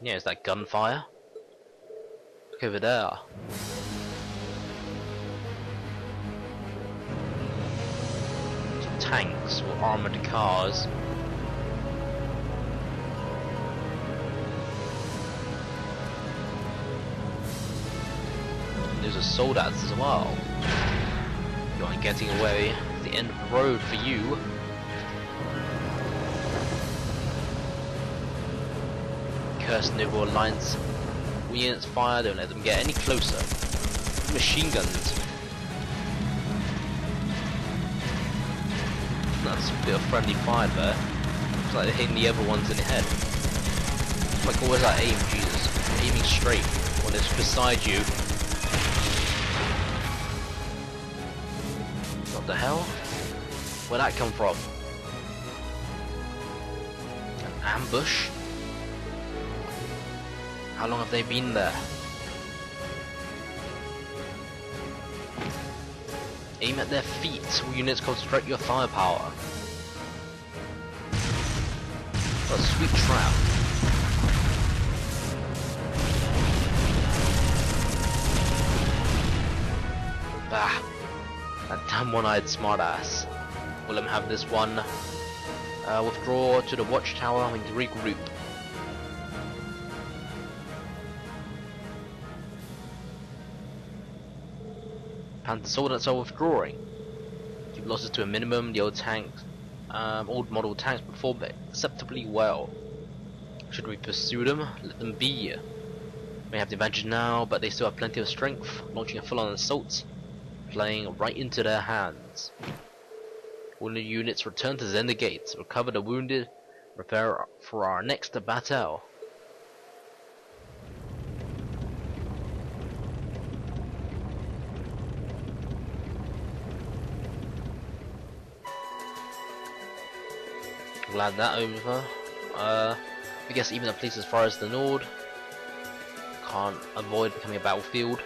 Yeah, is that gunfire? Look over there. Some tanks or armored cars. And those are soldiers as well. You aren't getting away. It's the end of the road for you. Cursed Noble Alliance units fire, don't let them get any closer. Machine guns. That's a bit of friendly fire there. It's like they're hitting the other ones in the head. It's like, where's that aim, Jesus? Aiming straight when it's beside you. What the hell? Where'd that come from? An ambush? How long have they been there? Aim at their feet. All units concentrate your firepower. What a sweet trap. Bah. That damn one-eyed smartass. Will him have this one. Withdraw to the watchtower and regroup. Panther soldiers are withdrawing. Keep losses to a minimum. The old tanks, old model tanks perform acceptably well. Should we pursue them? Let them be. May have the advantage now, but they still have plenty of strength. Launching a full-on assault, playing right into their hands. Wounded units return to Zender Gates. Recover the wounded. Prepare for our next battle. Glad that over. I guess even a place as far as the Nord can't avoid becoming a battlefield.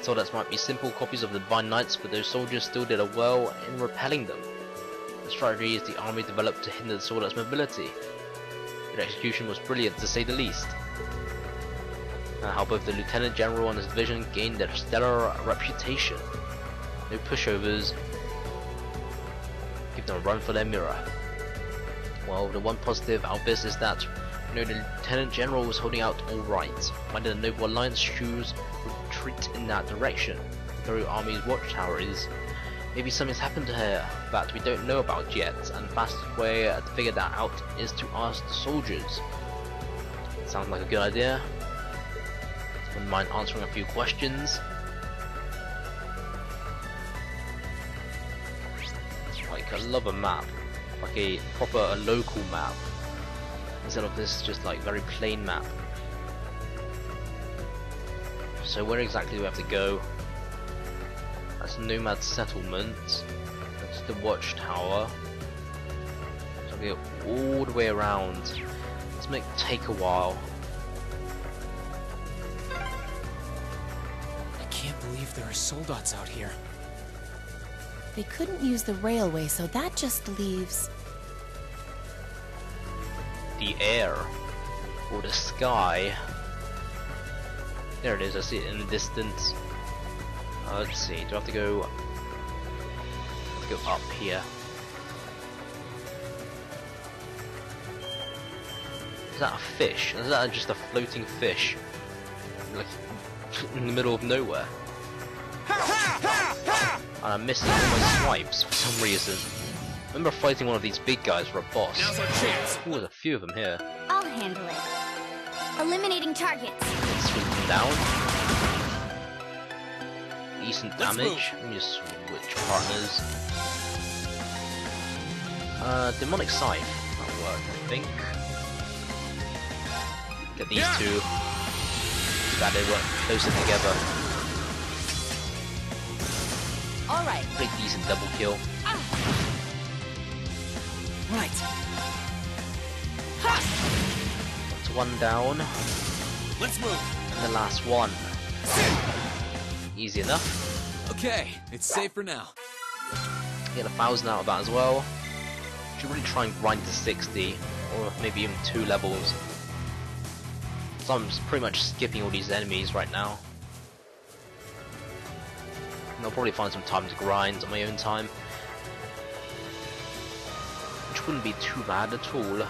Soldiers might be simple copies of the Divine Knights, but those soldiers still did well in repelling them. The strategy is the army developed to hinder the soldiers' mobility. Their execution was brilliant, to say the least. How both the Lieutenant General and his division gained their stellar reputation. No pushovers. Give them a run for their mirror. Well, the one positive out of this is that, the Lieutenant General was holding out alright. Minded the Noble Alliance shoes retreat in that direction. The Imperial Army's watchtower is. Maybe something's happened to her that we don't know about yet, and the fastest way to figure that out is to ask the soldiers. Sounds like a good idea. Wouldn't mind answering a few questions. Like, I love a map. Like a proper local map, instead of this just like very plain map. So where exactly do we have to go? That's a nomad settlement. That's the watchtower. So we go all the way around. This might take a while. I can't believe there are soldats out here. They couldn't use the railway, so that just leaves the air or the sky. There it is, I see it in the distance. Let's see, do I have to go up here? Is that a fish? Is that just a floating fish? Like in the middle of nowhere. And I'm missing all my swipes for some reason. I remember fighting one of these big guys for a boss. Now's our chance. Ooh, there's a few of them here. I'll handle it. Eliminating targets. Let's swing them down. Decent damage. Let me just switch partners. Demonic Scythe. That'll work, I think. Get these two. Glad they work closer together. Alright. Pretty decent double kill. Right. That's one down. Let's move. And the last one. Easy enough. Okay, it's safe for now. Get 1,000 out of that as well. Should really try and grind to 60, or maybe even 2 levels. So I'm just pretty much skipping all these enemies right now. And I'll probably find some time to grind on my own time, which wouldn't be too bad at all.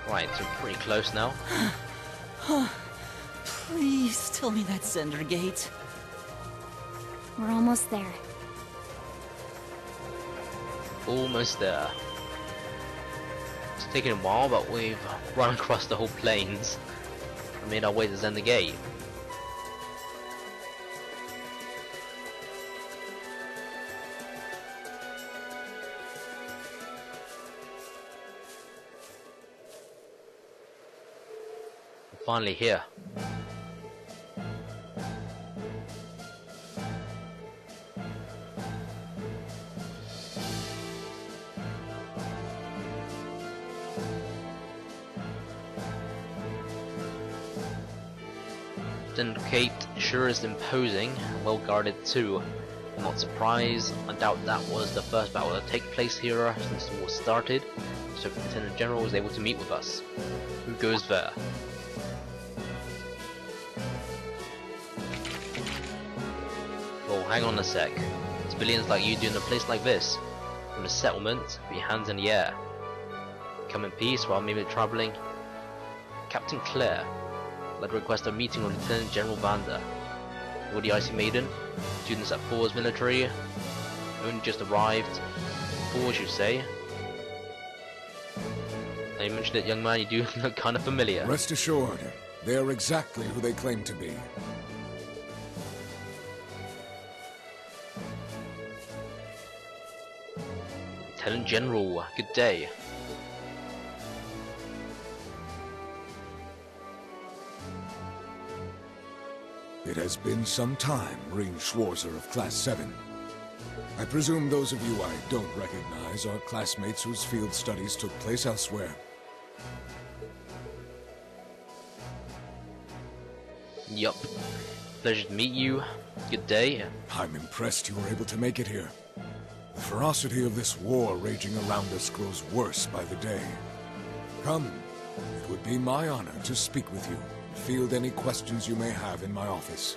Right, so pretty close now. Please tell me that's Sender Gate. We're almost there. Almost there. It's taken a while, but we've run across the whole plains and made our way to Zender Gate. We're finally here. Zender Gate sure is imposing, well guarded too. I'm not surprised. I doubt that was the first battle to take place here since the war started, so Lieutenant General was able to meet with us. Who goes there? Well, hang on a sec. Civilians like you do in a place like this. From a settlement, with your hands in the air. Come in peace while maybe traveling. Captain Claire. I'd request a meeting with Lieutenant General Vander. You're the Icy Maiden, students at Thors Military, only just arrived. Thors, you say? Now you mentioned it, young man, you do look kind of familiar. Rest assured, they are exactly who they claim to be. Lieutenant General, good day. It has been some time, Rean Schwarzer of Class 7. I presume those of you I don't recognize are classmates whose field studies took place elsewhere. Yup. Pleasure to meet you. Good day. I'm impressed you were able to make it here. The ferocity of this war raging around us grows worse by the day. Come, it would be my honor to speak with you. Field any questions you may have in my office.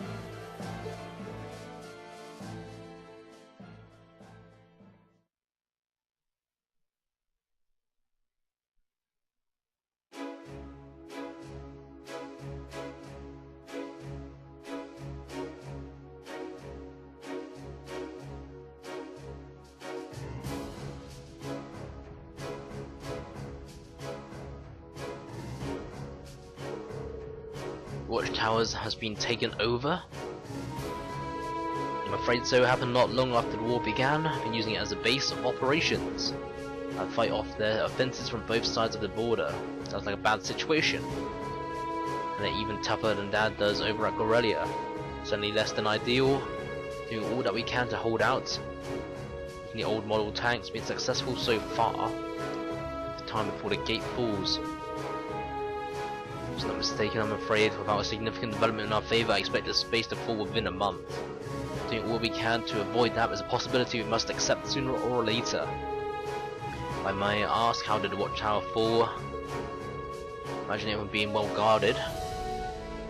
Watchtowers has been taken over? I'm afraid so happened not long after the war began. I've been using it as a base of operations. I'd fight off their offences from both sides of the border. Sounds like a bad situation. And they're even tougher than Dad does over at Gorelia. Certainly less than ideal. Doing all that we can to hold out. The old model tanks been successful so far. The time before the gate falls. If I'm not mistaken, I'm afraid, without a significant development in our favour, I expect this space to fall within a month. Doing all we can to avoid that is a possibility we must accept sooner or later. If I may ask, how did the watchtower fall? Imagine it being well guarded.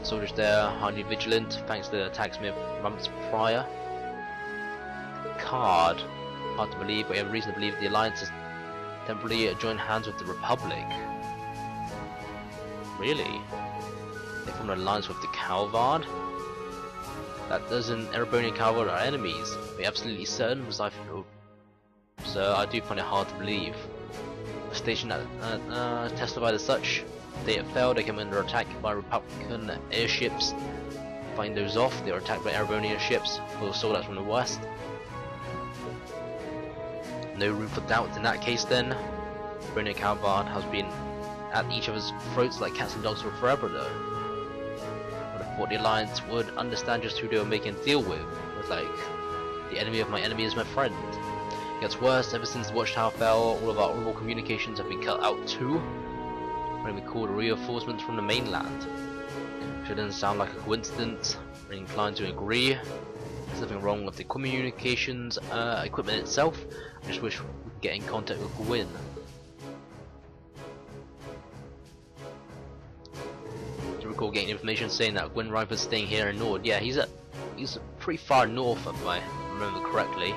Soldiers there, highly vigilant, thanks to the attacks made months prior. Card. Hard to believe, but we have reason to believe the Alliance has temporarily joined hands with the Republic. Really? They formed an alliance with the Calvard? That doesn't Erebonian Calvard are enemies. Are we absolutely certain? Was I Sir, I do find it hard to believe. The station testified as such. They had failed, they came under attack by Republican airships. Fighting those off, they were attacked by Erebonian ships, full of soldiers from the west. No room for doubt in that case then. Erebonian Calvard has been at each other's throats like cats and dogs for forever though. I would have thought the Alliance would understand just who they were making a deal with. It was like, the enemy of my enemy is my friend. It gets worse, ever since the watchtower fell, all of our oral communications have been cut out too. When we called reinforcements from the mainland. Which doesn't sound like a coincidence, I'm inclined to agree. There's nothing wrong with the communications equipment itself. I just wish we could get in contact with Gwyn. I recall getting information saying that Gwyn Riper's staying here in Nord. Yeah, he's pretty far north if I remember correctly.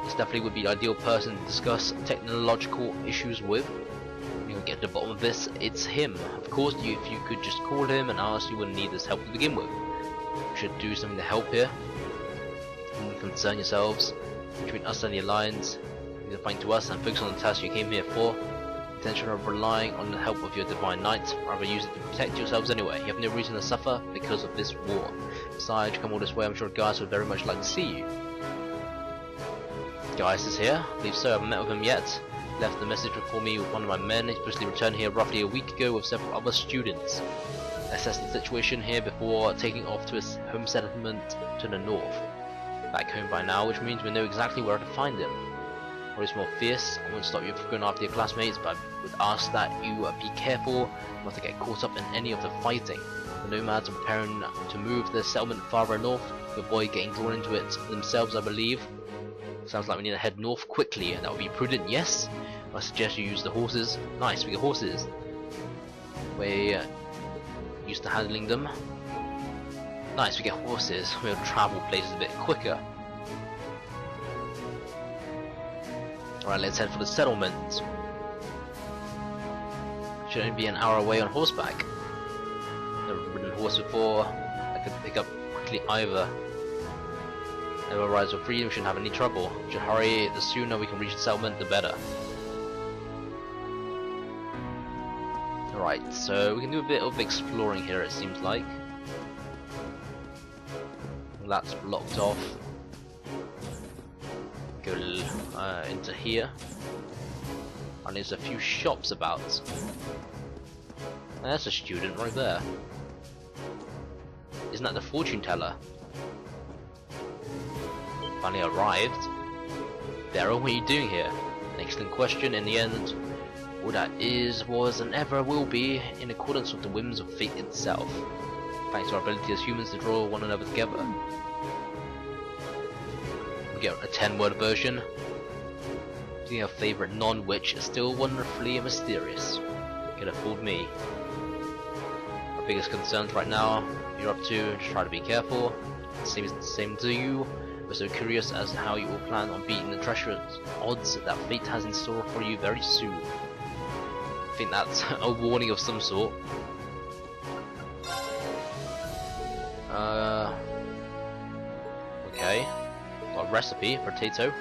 This definitely would be the ideal person to discuss technological issues with. You can get to the bottom of this. It's him. Of course, if you could just call him and ask, you wouldn't need this help to begin with. You should do something to help here. Don't concern yourselves between us and the Alliance. You can fight to us and focus on the task you came here for. Intention of relying on the help of your divine knight, rather use it to protect yourselves anyway. You have no reason to suffer because of this war. Besides, you come all this way, I'm sure Gaius would very much like to see you. Gaius is here? I believe so. I haven't met with him yet. Left the message for me with one of my men. He supposedly returned here roughly a week ago with several other students. Assess the situation here before taking off to his home settlement to the north. Back home by now, which means we know exactly where to find him. Or he's more fierce. I won't stop you from going after your classmates, but I would ask that you be careful not to get caught up in any of the fighting. The nomads are preparing to move the settlement farther north, to avoid getting drawn into it themselves, I believe. Sounds like we need to head north quickly, and that would be prudent, yes? I suggest you use the horses. Nice, we get horses. We're used to handling them. Nice, we get horses. We'll travel places a bit quicker. Alright, let's head for the settlement. Should only be an hour away on horseback. Never ridden a horse before. I could pick up quickly either. Never rides for freedom, shouldn't have any trouble. We should hurry, the sooner we can reach the settlement, the better. Alright, so we can do a bit of exploring here, it seems like. That's blocked off. Go into here. And there's a few shops about. There's a student right there. Isn't that the fortune teller? Finally arrived. Daryl, what are you doing here? An excellent question. In the end, all that is, was, and ever will be in accordance with the whims of fate itself. Thanks to our ability as humans to draw one another together. We get a 10-word version. Being a favourite non-witch is still wonderfully mysterious. Could have fooled me. Our biggest concerns right now, you're up to, just try to be careful. It seems the same to you. We're so curious as to how you will plan on beating the treacherous odds that fate has in store for you very soon. I think that's a warning of some sort. Okay. Got a recipe, potato.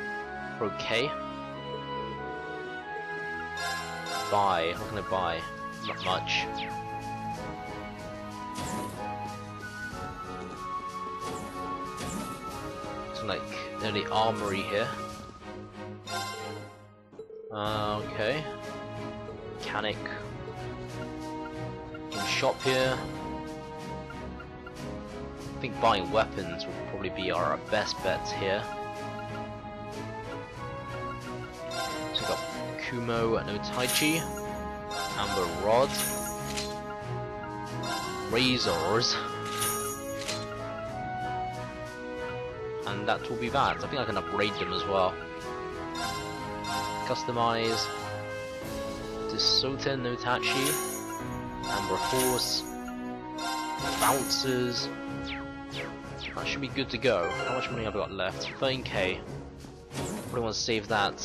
Okay. Buy. What can I buy? Not much. Like nearly armory here. Okay. Mechanic. In shop here. I think buying weapons will probably be our best bets here. So we got Kumo no Taichi. Amber Rod. Razors. And that will be that. I think I can upgrade them as well. Customize. Disoten no Tachi. Amber Horse. Bouncers. That should be good to go. How much money have I got left? 13k. Probably want to save that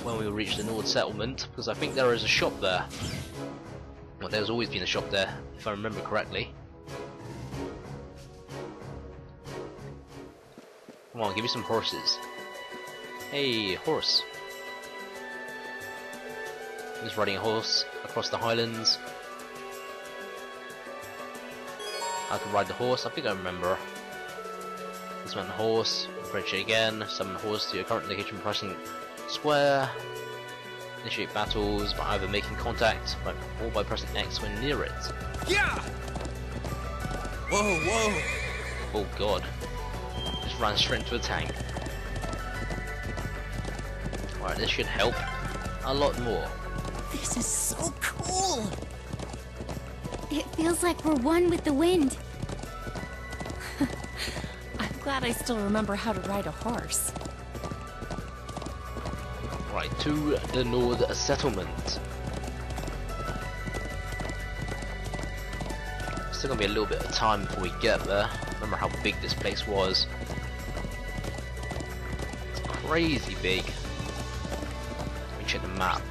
when we reach the Nord settlement, because I think there is a shop there. Well, there's always been a shop there, if I remember correctly. Come on, give me some horses. Hey, horse. He's riding a horse across the highlands. I can ride the horse, I think I remember. Dismount the horse, approach it again, summon the horse to your current location pressing square. Initiate battles by either making contact or by pressing X when near it. Yeah! Whoa, whoa! Oh god. Just ran straight into a tank. Alright, this should help a lot more. This is so cool! It feels like we're one with the wind. Glad I still remember how to ride a horse. Right, to the Nord settlement. Still gonna be a little bit of time before we get there. Remember how big this place was. It's crazy big. Let me check the map.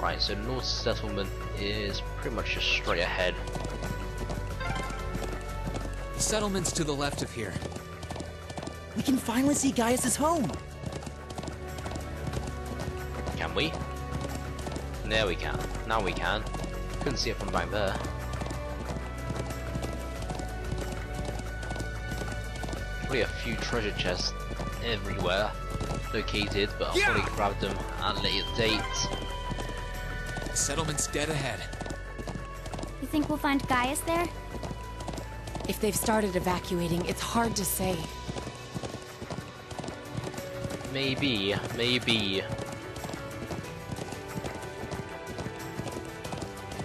Right, so North settlement is pretty much just straight ahead. The settlement's to the left of here. We can finally see Gaius' home. Can we? There we can. Now we can. Couldn't see it from back there. Probably a few treasure chests everywhere located, but I'll probably grab them at a later date. The settlement's dead ahead. You think we'll find Gaius there? If they've started evacuating, it's hard to say. Maybe, maybe.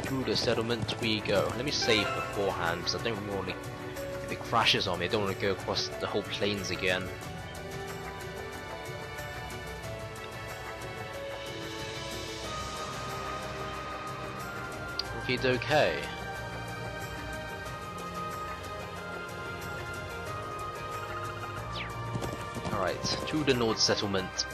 To the settlement we go. Let me save beforehand because I don't really. If it crashes on me, I don't want to go across the whole plains again. Okay. Alright, to the Nord settlement.